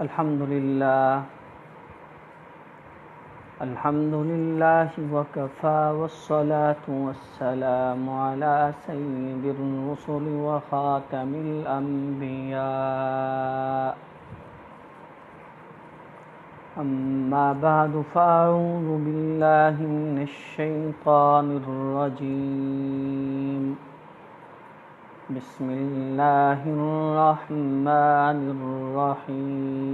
الحمد لله وكفى والصلاة والسلام على سيد الرسل وخاتم الأنبياء. أما بعد فأعوذ بالله من الشيطان الرجيم. بسم الله الرحمن الرحيم.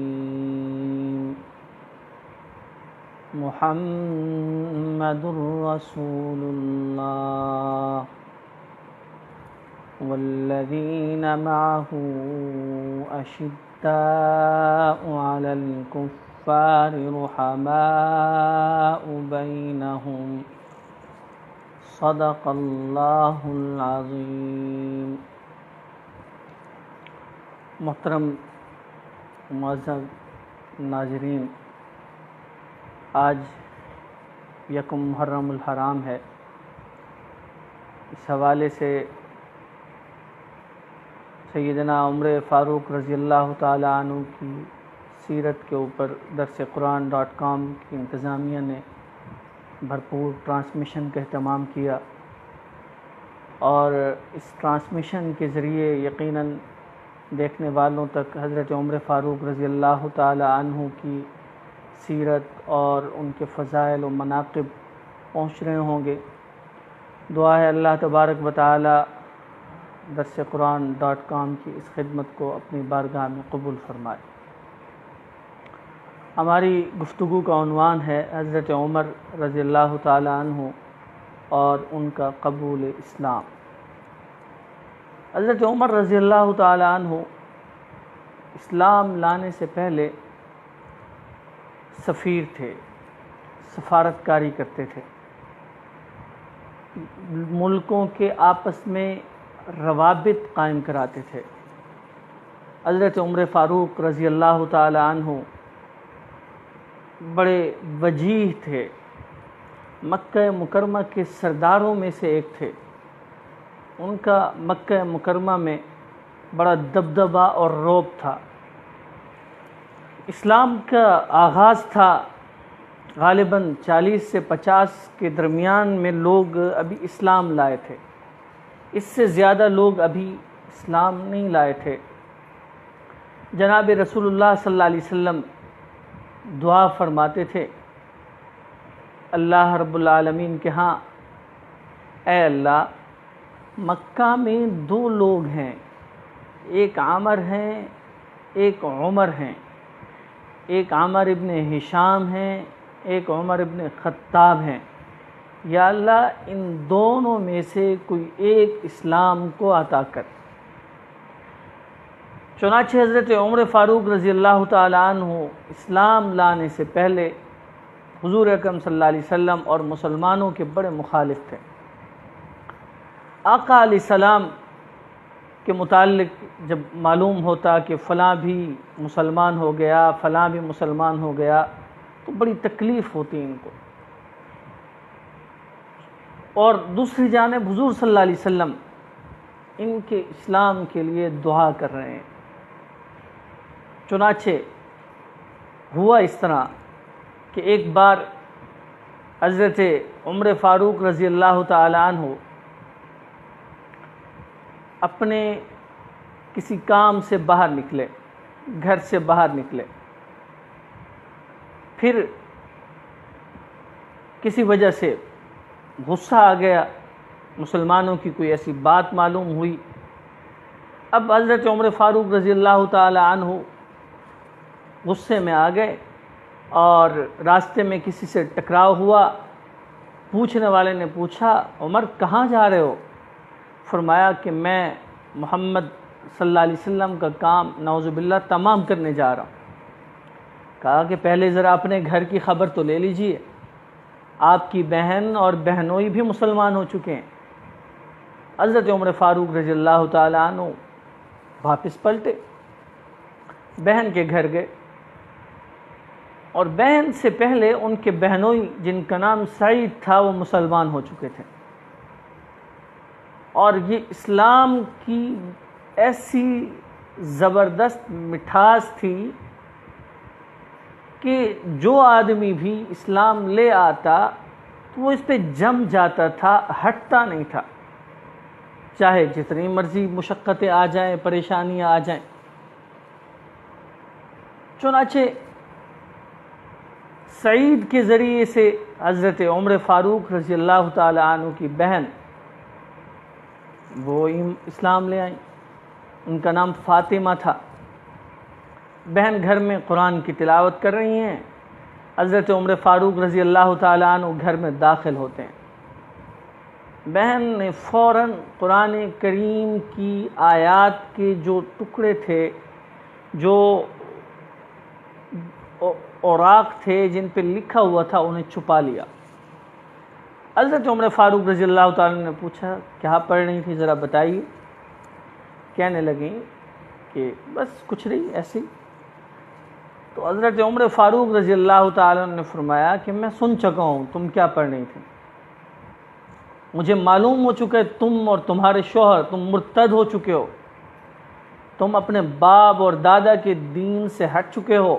محمد رسول الله والذين معه أشداء على الكفار رحماء بينهم صدق اللہ العظیم. محترم معزز ناظرین، آج یکم محرم الحرام ہے. اس حوالے سے سیدنا عمر فاروق رضی اللہ تعالی عنہ کی سیرت کے اوپر درسقرآن.com کی انتظامیہ نے بھرپور ٹرانسمیشن کا اہتمام کیا، اور اس ٹرانسمیشن کے ذریعے یقیناً دیکھنے والوں تک حضرت عمر فاروق رضی اللہ تعالی عنہ کی سیرت اور ان کے فضائل و مناقب پہنچ رہے ہوں گے. دعا ہے اللہ تبارک و تعالی درسقرآن.com کی اس خدمت کو اپنی بارگاہ میں قبول فرمائے. ہماری گفتگو کا عنوان ہے حضرت عمر رضی اللہ تعالی عنہ اور ان کا قبول اسلام. حضرت عمر رضی اللہ تعالی عنہ اسلام لانے سے پہلے سفیر تھے، سفارت کاری کرتے تھے، ملکوں کے آپس میں روابط قائم کراتے تھے. حضرت عمر فاروق رضی اللہ تعالی عنہ بڑے وجیح تھے، مکہ مکرمہ کے سرداروں میں سے ایک تھے. ان کا مکہ مکرمہ میں بڑا دبدبہ اور رعب تھا. اسلام کا آغاز تھا غالباً 40 سے 50 کے درمیان میں لوگ ابھی اسلام لائے تھے. اس سے زیادہ لوگ ابھی اسلام نہیں لائے تھے. جناب رسول اللہ صلی اللہ علیہ وسلم دعا فرماتے تھے اللہ رب العالمین کے ہاں، اے اللہ مکہ میں 2 لوگ ہیں، ایک عامر ہیں ایک عمر ہیں، ایک عامر ابن ہشام ہیں ایک عمر ابن خطاب ہیں. یا اللہ ان دونوں میں سے کوئی ایک اسلام کو عطا کر. چنانچہ حضرت عمر فاروق رضی اللہ تعالی عنہ اسلام لانے سے پہلے حضور اکرم صلی اللہ علیہ وسلم اور مسلمانوں کے بڑے مخالف تھے. آقا علیہ السلام کے متعلق جب معلوم ہوتا کہ فلاں بھی مسلمان ہو گیا، فلاں بھی مسلمان ہو گیا، تو بڑی تکلیف ہوتی ان کو. اور دوسری جانب حضور صلی اللہ علیہ وسلم ان کے اسلام کے لیے دعا کر رہے ہیں. چنانچہ ہوا اس طرح کہ ایک بار حضرت عمر فاروق رضی اللہ تعالی عنہ اپنے کسی کام سے باہر نکلے، گھر سے باہر نکلے. پھر کسی وجہ سے غصہ آ گیا، مسلمانوں کی کوئی ایسی بات معلوم ہوئی. اب حضرت عمر فاروق رضی اللہ تعالی عنہ غصے میں آ گئے اور راستے میں کسی سے ٹکراؤ ہوا. پوچھنے والے نے پوچھا عمر کہاں جا رہے ہو؟ فرمایا کہ میں محمد صلی اللہ علیہ وسلم کا کام نعوذ باللہ تمام کرنے جا رہا ہوں. کہا کہ پہلے ذرا اپنے گھر کی خبر تو لے لیجئے، آپ کی بہن اور بہنوئی بھی مسلمان ہو چکے ہیں. حضرت عمر فاروق رضی اللہ تعالی عنہ واپس پلٹے، بہن کے گھر گئے، اور بہن سے پہلے ان کے بہنوئی جن کا نام سعید تھا وہ مسلمان ہو چکے تھے. اور یہ اسلام کی ایسی زبردست مٹھاس تھی کہ جو آدمی بھی اسلام لے آتا تو وہ اس پہ جم جاتا تھا، ہٹتا نہیں تھا، چاہے جتنی مرضی مشقتیں آ جائیں، پریشانیاں آ جائیں۔ چنانچہ سعید کے ذریعے سے حضرت عمر فاروق رضی اللہ تعالی عنہ کی بہن وہ اسلام لے آئیں، ان کا نام فاطمہ تھا۔ بہن گھر میں قرآن کی تلاوت کر رہی ہیں، حضرت عمر فاروق رضی اللہ تعالی عنہ گھر میں داخل ہوتے ہیں۔ بہن نے فوراً قرآن کریم کی آیات کے جو ٹکڑے تھے، جو اوراق تھے جن پہ لکھا ہوا تھا، انہیں چھپا لیا۔ حضرت عمر فاروق رضی اللہ تعالیٰ نے پوچھا کیا پڑھ رہی تھی، ذرا بتائیے۔ کہنے لگیں کہ بس کچھ نہیں، ایسے ہی۔ تو حضرت عمر فاروق رضی اللہ تعالیٰ نے فرمایا کہ میں سن چکا ہوں تم کیا پڑھ رہی تھی، مجھے معلوم ہو چکا ہے تم اور تمہارے شوہر تم مرتد ہو چکے ہو، تم اپنے باپ اور دادا کے دین سے ہٹ چکے ہو۔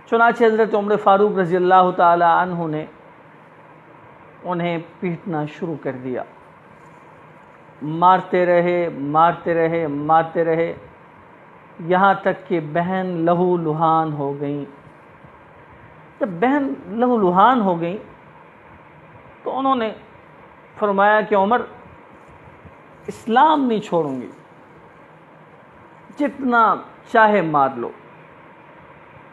چنانچہ حضرت عمر فاروق رضی اللہ تعالی عنہ نے انہیں پیٹنا شروع کر دیا، مارتے رہے یہاں تک کہ بہن لہو لہان ہو گئیں۔ جب بہن لہو لہان ہو گئیں تو انہوں نے فرمایا کہ عمر اسلام نہیں چھوڑوں گی، جتنا چاہے مار لو۔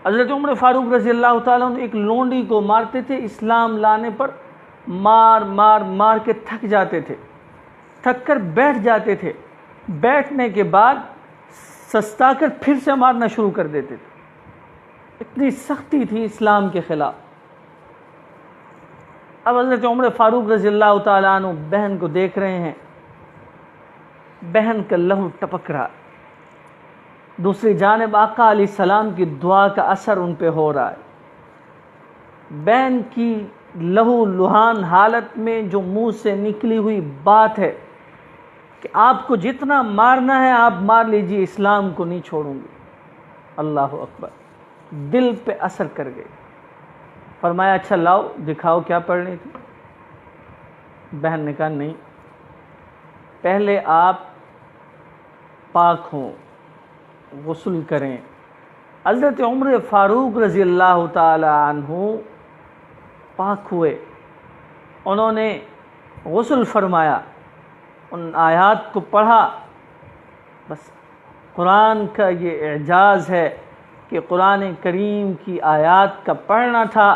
حضرت عمر فاروق رضی اللہ تعالیٰ عنہ ایک لونڈی کو مارتے تھے، اسلام لانے پر مار کے تھک جاتے تھے، تھک کر بیٹھ جاتے تھے، بیٹھنے کے بعد سستا کر پھر سے مارنا شروع کر دیتے تھے، اتنی سختی تھی اسلام کے خلاف۔ اب حضرت عمر فاروق رضی اللہ تعالیٰ عنہ بہن کو دیکھ رہے ہیں، بہن کا لہو ٹپک رہا، دوسری جانب آقا علیہ السلام کی دعا کا اثر ان پہ ہو رہا ہے۔ بہن کی لہو لہان حالت میں جو منہ سے نکلی ہوئی بات ہے کہ آپ کو جتنا مارنا ہے آپ مار لیجئے، اسلام کو نہیں چھوڑوں گی، اللہ اکبر، دل پہ اثر کر گئی۔ فرمایا اچھا لاؤ دکھاؤ کیا پڑھ رہی تھی۔ بہن نے کہا نہیں، پہلے آپ پاک ہوں، غسل کریں۔ حضرت عمر فاروق رضی اللہ تعالی عنہ پاک ہوئے، انہوں نے غسل فرمایا، ان آیات کو پڑھا۔ بس قرآن کا یہ اعجاز ہے کہ قرآن کریم کی آیات کا پڑھنا تھا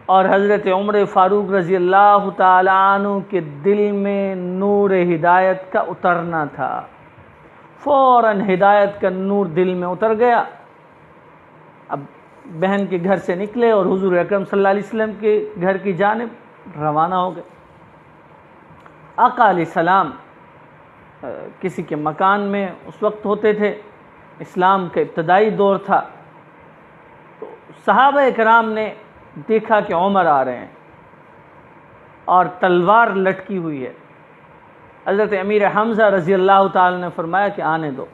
اور حضرت عمر فاروق رضی اللہ تعالی عنہ کے دل میں نور ہدایت کا اترنا تھا۔ فوراً ہدایت کا نور دل میں اتر گیا۔ اب بہن کے گھر سے نکلے اور حضور اکرم صلی اللہ علیہ وسلم کے گھر کی جانب روانہ ہو گئے۔ آقا علیہ السلام کسی کے مکان میں اس وقت ہوتے تھے، اسلام کا ابتدائی دور تھا، تو صحابہ کرام نے دیکھا کہ عمر آ رہے ہیں اور تلوار لٹکی ہوئی ہے۔ حضرت امیر حمزہ رضی اللہ تعالی نے فرمایا کہ آنے دو،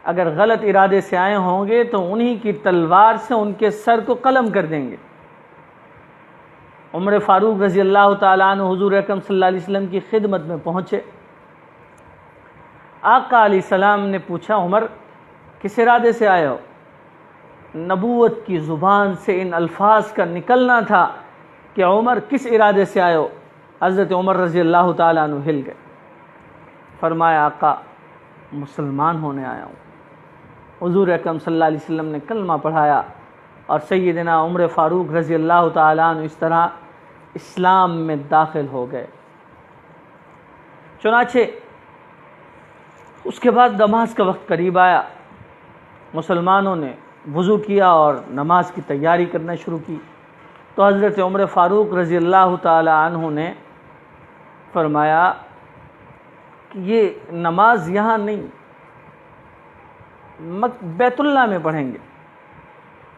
اگر غلط ارادے سے آئے ہوں گے تو انہی کی تلوار سے ان کے سر کو قلم کر دیں گے۔ عمر فاروق رضی اللہ تعالی عنہ حضور اکرم صلی اللہ علیہ وسلم کی خدمت میں پہنچے۔ آقا علیہ السلام نے پوچھا عمر کس ارادے سے آئے ہو؟ نبوت کی زبان سے ان الفاظ کا نکلنا تھا کہ عمر کس ارادے سے آئے ہو؟ حضرت عمر رضی اللہ تعالیٰ عنہ ہل گئے۔ فرمایا آقا مسلمان ہونے آیا ہوں۔ حضور اکرم صلی اللہ علیہ وسلم نے کلمہ پڑھایا اور سیدنا عمر فاروق رضی اللہ تعالیٰ عنہ اس طرح اسلام میں داخل ہو گئے۔ چنانچہ اس کے بعد نماز کا وقت قریب آیا، مسلمانوں نے وضو کیا اور نماز کی تیاری کرنا شروع کی، تو حضرت عمر فاروق رضی اللہ تعالی عنہ نے فرمایا کہ یہ نماز یہاں نہیں، بیت اللہ میں پڑھیں گے۔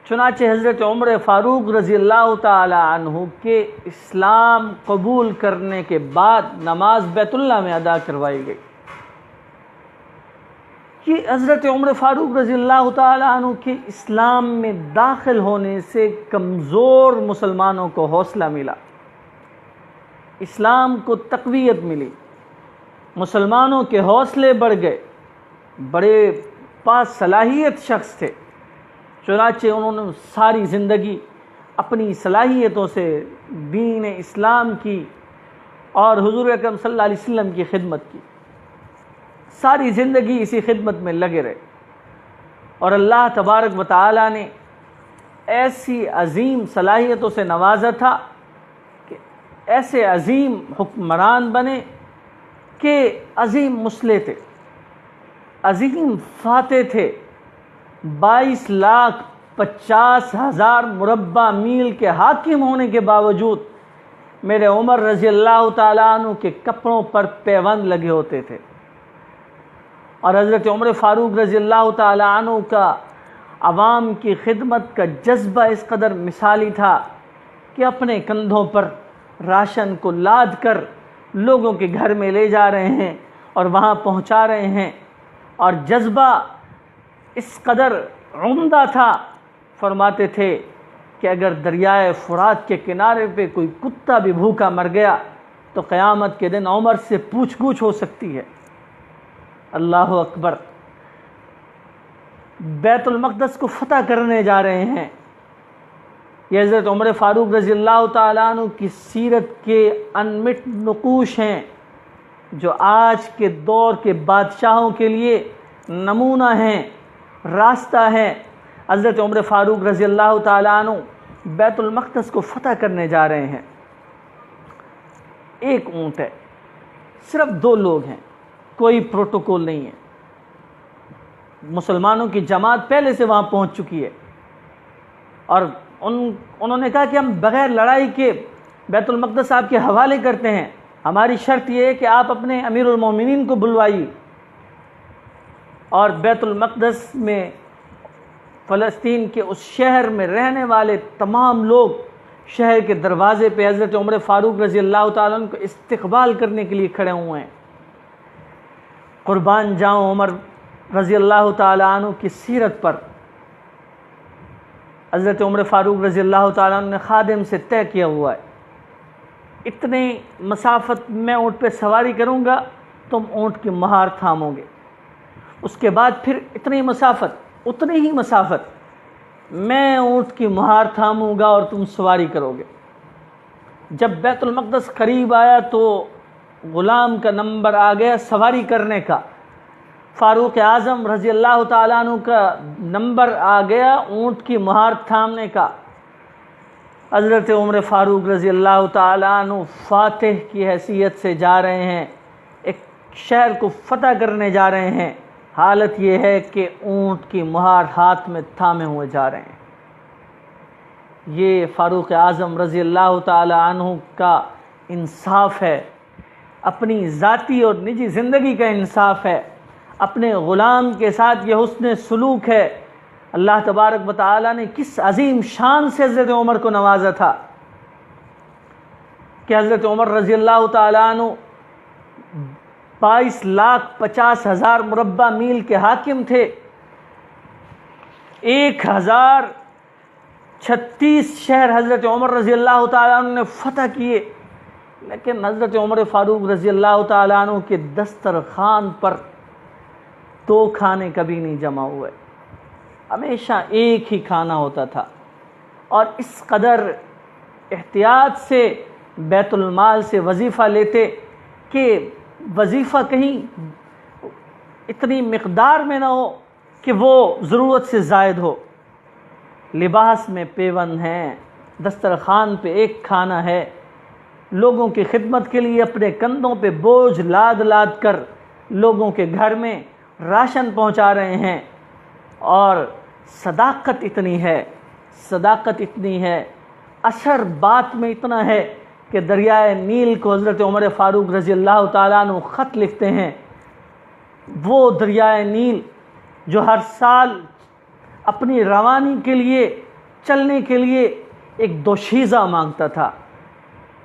چنانچہ حضرت عمر فاروق رضی اللہ تعالی عنہ کے اسلام قبول کرنے کے بعد نماز بیت اللہ میں ادا کروائی گئی۔ کہ حضرت عمر فاروق رضی اللہ تعالیٰ عنہ کے اسلام میں داخل ہونے سے کمزور مسلمانوں کو حوصلہ ملا، اسلام کو تقویت ملی، مسلمانوں کے حوصلے بڑھ گئے، بڑے پاس صلاحیت شخص تھے، چنانچہ انہوں نے ساری زندگی اپنی صلاحیتوں سے دین اسلام کی اور حضور اکرم صلی اللہ علیہ وسلم کی خدمت کی، ساری زندگی اسی خدمت میں لگے رہے، اور اللہ تبارک و تعالیٰ نے ایسی عظیم صلاحیتوں سے نوازا تھا کہ ایسے عظیم حکمران بنے کہ عظیم مسلح تھے، عظیم فاتح تھے، 22,50,000 مربع میل کے حاکم ہونے کے باوجود میرے عمر رضی اللہ تعالیٰ عنہ کے کپڑوں پر پیوند لگے ہوتے تھے، اور حضرت عمر فاروق رضی اللہ تعالیٰ عنہ کا عوام کی خدمت کا جذبہ اس قدر مثالی تھا کہ اپنے کندھوں پر راشن کو لاد کر لوگوں کے گھر میں لے جا رہے ہیں اور وہاں پہنچا رہے ہیں، اور جذبہ اس قدر عمدہ تھا، فرماتے تھے کہ اگر دریائے فرات کے کنارے پہ کوئی کتا بھی بھوکا مر گیا تو قیامت کے دن عمر سے پوچھ گچھ ہو سکتی ہے۔ اللہ اکبر، بیت المقدس کو فتح کرنے جا رہے ہیں، یہ حضرت عمر فاروق رضی اللہ تعالیٰ عنہ کی سیرت کے انمٹ نقوش ہیں جو آج کے دور کے بادشاہوں کے لیے نمونہ ہیں، راستہ ہیں۔ حضرت عمر فاروق رضی اللہ تعالیٰ عنہ بیت المقدس کو فتح کرنے جا رہے ہیں، ایک اونٹ ہے، صرف 2 لوگ ہیں، کوئی پروٹوکول نہیں ہے، مسلمانوں کی جماعت پہلے سے وہاں پہنچ چکی ہے، اور انہوں نے کہا کہ ہم بغیر لڑائی کے بیت المقدس آپ کے حوالے کرتے ہیں، ہماری شرط یہ ہے کہ آپ اپنے امیر المومنین کو بلوائیے۔ اور بیت المقدس میں فلسطین کے اس شہر میں رہنے والے تمام لوگ شہر کے دروازے پہ حضرت عمر فاروق رضی اللہ تعالیٰ عنہ کو استقبال کرنے کے لیے کھڑے ہوئے ہیں۔ قربان جاؤں عمر رضی اللہ تعالیٰ عنہ کی سیرت پر، حضرت عمر فاروق رضی اللہ تعالیٰ عنہ نے خادم سے طے کیا ہوا ہے، اتنے مسافت میں اونٹ پہ سواری کروں گا، تم اونٹ کی مہار تھامو گے، اس کے بعد پھر اتنی ہی مسافت میں اونٹ کی مہار تھاموں گا اور تم سواری کرو گے۔ جب بیت المقدس قریب آیا تو غلام کا نمبر آ گیا سواری کرنے کا، فاروق اعظم رضی اللہ تعالیٰ عنہ کا نمبر آ گیا اونٹ کی مہار تھامنے کا۔ حضرت عمر فاروق رضی اللہ تعالیٰ عنہ فاتح کی حیثیت سے جا رہے ہیں، ایک شہر کو فتح کرنے جا رہے ہیں، حالت یہ ہے کہ اونٹ کی مہار ہاتھ میں تھامے ہوئے جا رہے ہیں۔ یہ فاروق اعظم رضی اللہ تعالی عنہ کا انصاف ہے، اپنی ذاتی اور نجی زندگی کا انصاف ہے، اپنے غلام کے ساتھ یہ حسن سلوک ہے۔ اللہ تبارک و تعالی نے کس عظیم شان سے حضرت عمر کو نوازا تھا کہ حضرت عمر رضی اللہ تعالی عنہ 22,50,000 مربع میل کے حاکم تھے، 1036 شہر حضرت عمر رضی اللہ تعالیٰ عنہ نے فتح کیے، لیکن حضرت عمر فاروق رضی اللہ تعالیٰ عنہ کے دسترخوان پر 2 کھانے کبھی نہیں جمع ہوئے، ہمیشہ ایک ہی کھانا ہوتا تھا، اور اس قدر احتیاط سے بیت المال سے وظیفہ لیتے کہ وظیفہ کہیں اتنی مقدار میں نہ ہو کہ وہ ضرورت سے زائد ہو۔ لباس میں پیوند ہیں، دسترخوان پہ ایک کھانا ہے، لوگوں کی خدمت کے لیے اپنے کندھوں پہ بوجھ لاد لاد کر لوگوں کے گھر میں راشن پہنچا رہے ہیں، اور صداقت اتنی ہے، اثر بات میں اتنا ہے کہ دریائے نیل کو حضرت عمر فاروق رضی اللہ تعالیٰ عنہ خط لکھتے ہیں، وہ دریائے نیل جو ہر سال اپنی روانی کے لیے چلنے کے لیے ایک دوشیزہ مانگتا تھا،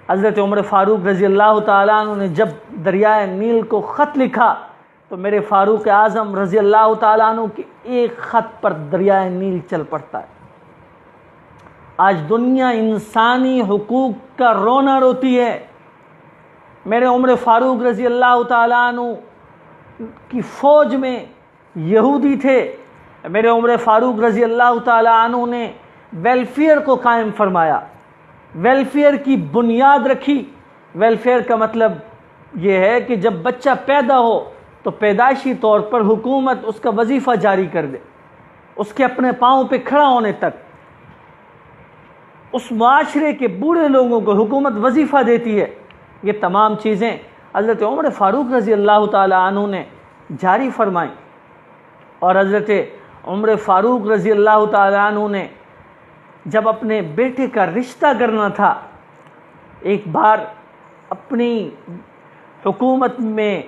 حضرت عمر فاروق رضی اللہ تعالیٰ عنہ نے جب دریائے نیل کو خط لکھا تو میرے فاروق اعظم رضی اللہ تعالیٰ عنہ کے ایک خط پر دریائے نیل چل پڑتا ہے۔ آج دنیا انسانی حقوق کا رونا روتی ہے۔ میرے عمر فاروق رضی اللہ تعالیٰ عنہ کی فوج میں یہودی تھے۔ میرے عمر فاروق رضی اللہ تعالیٰ عنہ نے ویلفیئر کو قائم فرمایا، ویلفیئر کی بنیاد رکھی۔ ویلفیئر کا مطلب یہ ہے کہ جب بچہ پیدا ہو تو پیدائشی طور پر حکومت اس کا وظیفہ جاری کر دے، اس کے اپنے پاؤں پہ کھڑا ہونے تک اس معاشرے کے بوڑھے لوگوں کو حکومت وظیفہ دیتی ہے۔ یہ تمام چیزیں حضرت عمر فاروق رضی اللہ تعالیٰ عنہ نے جاری فرمائیں، اور حضرت عمر فاروق رضی اللہ تعالیٰ عنہ نے جب اپنے بیٹے کا رشتہ کرنا تھا، ایک بار اپنی حکومت میں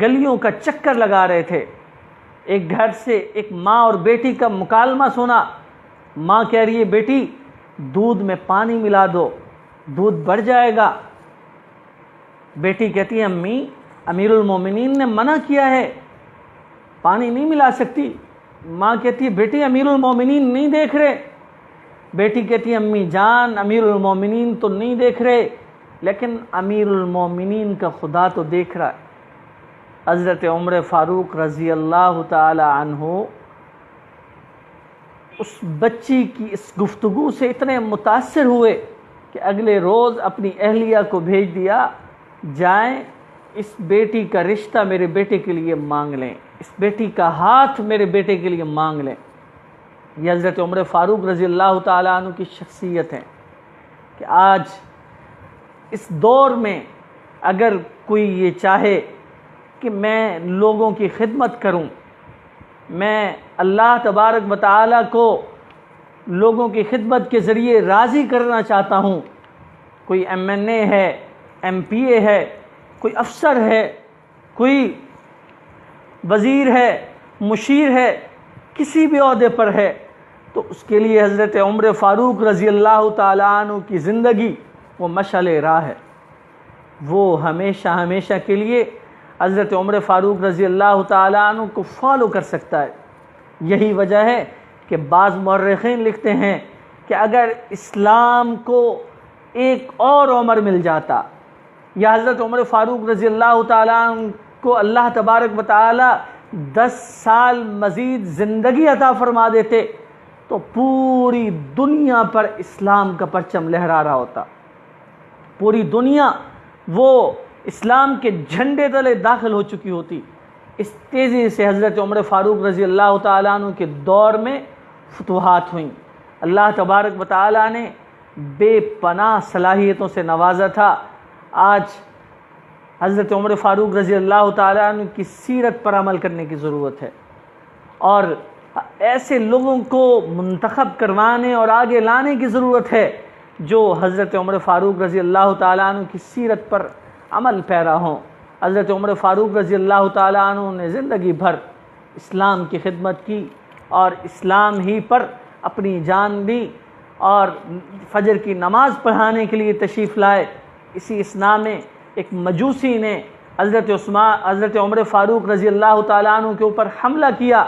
گلیوں کا چکر لگا رہے تھے، ایک گھر سے ایک ماں اور بیٹی کا مکالمہ سنا۔ ماں کہہ رہی ہے بیٹی دودھ میں پانی ملا دو، دودھ بڑھ جائے گا۔ بیٹی کہتی ہے امی امیر المومنین نے منع کیا ہے، پانی نہیں ملا سکتی۔ ماں کہتی ہے بیٹی امیر المومنین نہیں دیکھ رہے۔ بیٹی کہتی ہے امی جان امیر المومنین تو نہیں دیکھ رہے، لیکن امیر المومنین کا خدا تو دیکھ رہا ہے۔ حضرت عمر فاروق رضی اللہ تعالی عنہ اس بچی کی اس گفتگو سے اتنے متاثر ہوئے کہ اگلے روز اپنی اہلیہ کو بھیج دیا، جائیں اس بیٹی کا رشتہ میرے بیٹے کے لیے مانگ لیں، اس بیٹی کا ہاتھ میرے بیٹے کے لیے مانگ لیں۔ یہ حضرت عمر فاروق رضی اللہ تعالیٰ عنہ کی شخصیت ہے کہ آج اس دور میں اگر کوئی یہ چاہے کہ میں لوگوں کی خدمت کروں، میں اللہ تبارک و تعالیٰ کو لوگوں کی خدمت کے ذریعے راضی کرنا چاہتا ہوں، کوئی ایم این اے ہے، ایم پی اے ہے، کوئی افسر ہے، کوئی وزیر ہے، مشیر ہے، کسی بھی عہدے پر ہے، تو اس کے لیے حضرت عمر فاروق رضی اللہ تعالیٰ عنہ کی زندگی وہ مشعل راہ ہے۔ وہ ہمیشہ ہمیشہ کے لیے حضرت عمر فاروق رضی اللہ تعالیٰ عنہ کو فالو کر سکتا ہے۔ یہی وجہ ہے کہ بعض مورخین لکھتے ہیں کہ اگر اسلام کو ایک اور عمر مل جاتا، یا حضرت عمر فاروق رضی اللہ تعالیٰ عنہ کو اللہ تبارک و تعالیٰ 10 سال مزید زندگی عطا فرما دیتے، تو پوری دنیا پر اسلام کا پرچم لہرا رہا ہوتا، پوری دنیا وہ اسلام کے جھنڈے تلے داخل ہو چکی ہوتی۔ اس تیزی سے حضرت عمر فاروق رضی اللہ تعالیٰ عنہ کے دور میں فتوحات ہوئیں۔ اللہ تبارک و تعالیٰ نے بے پناہ صلاحیتوں سے نوازا تھا۔ آج حضرت عمر فاروق رضی اللہ تعالیٰ عنہ کی سیرت پر عمل کرنے کی ضرورت ہے، اور ایسے لوگوں کو منتخب کروانے اور آگے لانے کی ضرورت ہے جو حضرت عمر فاروق رضی اللہ تعالیٰ عنہ کی سیرت پر عمل پیرا ہوں۔ حضرت عمر فاروق رضی اللہ تعالیٰ عنہ نے زندگی بھر اسلام کی خدمت کی اور اسلام ہی پر اپنی جان دی، اور فجر کی نماز پڑھانے کے لیے تشریف لائے۔ اسی اثناء میں ایک مجوسی نے حضرت عمر فاروق رضی اللہ تعالیٰ عنہ کے اوپر حملہ کیا،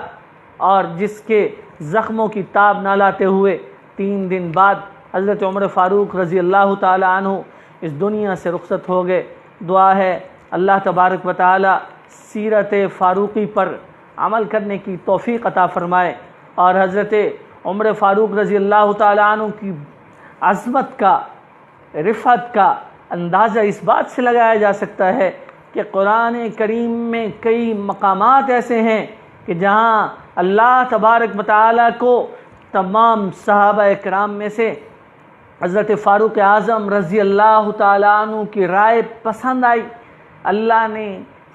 اور جس کے زخموں کی تاب نہ لاتے ہوئے 3 دن بعد حضرت عمر فاروق رضی اللہ تعالیٰ عنہ اس دنیا سے رخصت ہو گئے۔ دعا ہے اللہ تبارک و تعالیٰ سیرت فاروقی پر عمل کرنے کی توفیق عطا فرمائے، اور حضرت عمر فاروق رضی اللہ تعالیٰ عنہ کی عظمت کا، رفعت کا اندازہ اس بات سے لگایا جا سکتا ہے کہ قرآن کریم میں کئی مقامات ایسے ہیں کہ جہاں اللہ تبارک و تعالیٰ کو تمام صحابہ کرام میں سے حضرت فاروق اعظم رضی اللہ تعالیٰ عنہ کی رائے پسند آئی۔ اللہ نے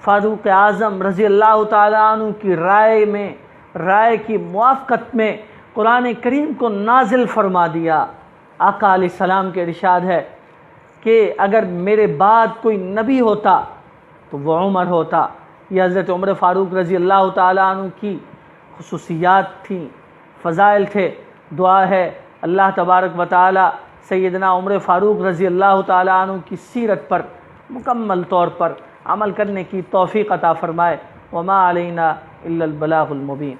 فاروق اعظم رضی اللہ تعالیٰ عنہ کی رائے کی موافقت میں قرآن کریم کو نازل فرما دیا۔ آقا علیہ السلام کے ارشاد ہے کہ اگر میرے بعد کوئی نبی ہوتا تو وہ عمر ہوتا۔ یہ حضرت عمر فاروق رضی اللہ تعالیٰ عنہ کی خصوصیات تھیں، فضائل تھے۔ دعا ہے اللہ تبارک و تعالیٰ سیدنا عمر فاروق رضی اللہ تعالیٰ عنہ کی سیرت پر مکمل طور پر عمل کرنے کی توفیق عطا فرمائے۔ وما علینا الا البلاغ المبین۔